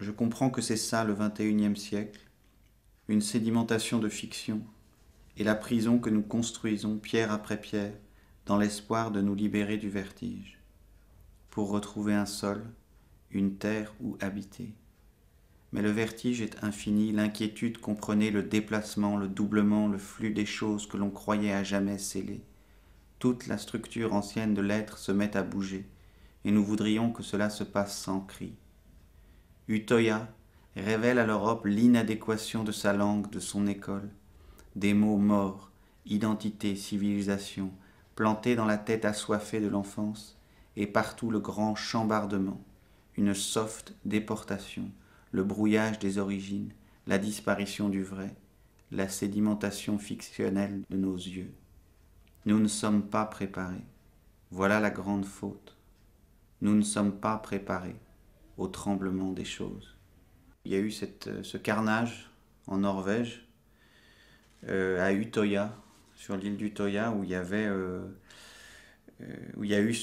Je comprends que c'est ça le XXIe siècle, une sédimentation de fiction, et la prison que nous construisons pierre après pierre, dans l'espoir de nous libérer du vertige, pour retrouver un sol, une terre où habiter. Mais le vertige est infini, l'inquiétude comprenait le déplacement, le doublement, le flux des choses que l'on croyait à jamais scellées. Toute la structure ancienne de l'être se met à bouger, et nous voudrions que cela se passe sans cri. Utoya révèle à l'Europe l'inadéquation de sa langue, de son école. Des mots morts, identité, civilisation, plantés dans la tête assoiffée de l'enfance, et partout le grand chambardement, une soft déportation, le brouillage des origines, la disparition du vrai, la sédimentation fictionnelle de nos yeux. Nous ne sommes pas préparés. Voilà la grande faute. Nous ne sommes pas préparés au tremblement des choses. Il y a eu ce carnage en Norvège, à Utoya, sur l'île d'Utoya, où il y avait, où il y a eu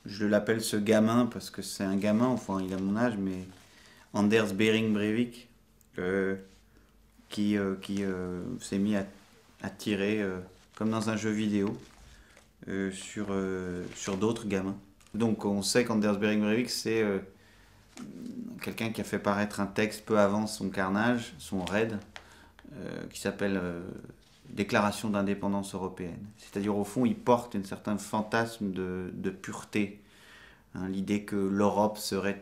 je l'appelle ce gamin parce que c'est un gamin, enfin il a mon âge, mais Anders Behring Breivik, qui s'est mis à tirer comme dans un jeu vidéo sur d'autres gamins. Donc on sait qu'Anders Behring Breivik, c'est quelqu'un qui a fait paraître un texte peu avant son carnage, son raid, qui s'appelle Déclaration d'indépendance européenne. C'est-à-dire au fond, il porte un certain fantasme de pureté, hein, l'idée que l'Europe serait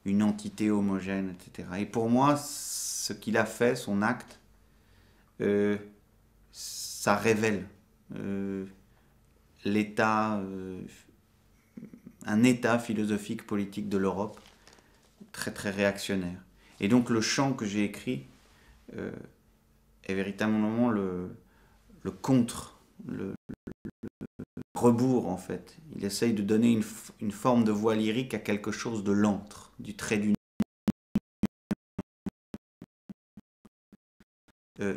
une entité homogène, etc. Et pour moi, ce qu'il a fait, son acte, ça révèle l'état, un état philosophique politique de l'Europe très très réactionnaire. Et donc le chant que j'ai écrit est véritablement le contre, le rebours en fait. Il essaye de donner une forme de voix lyrique à quelque chose de l'antre, du trait d'union,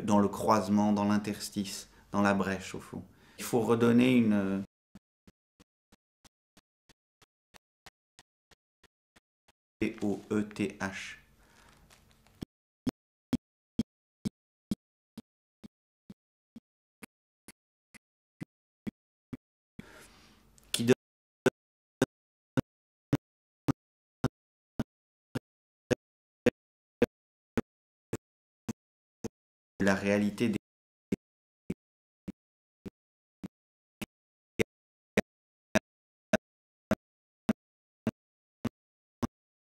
dans le croisement, dans l'interstice, dans la brèche au fond. Il faut redonner une P-O-E-T-H. Qui donne la réalité des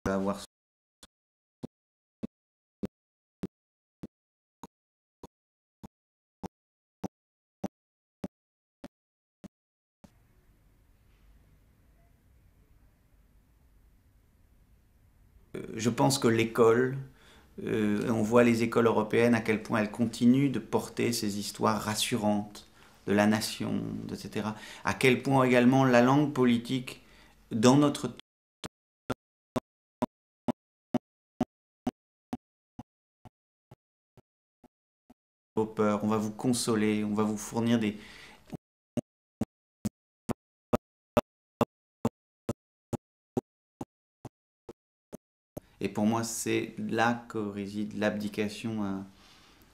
avoir. Je pense que l'école, on voit les écoles européennes à quel point elles continuent de porter ces histoires rassurantes de la nation, etc. À quel point également la langue politique, dans notre peur, on va vous consoler, on va vous fournir des... Et pour moi, c'est là que réside l'abdication à,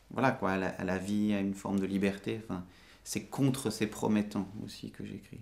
voilà quoi, à la vie, à une forme de liberté. Enfin, c'est contre ces promettants aussi que j'écris.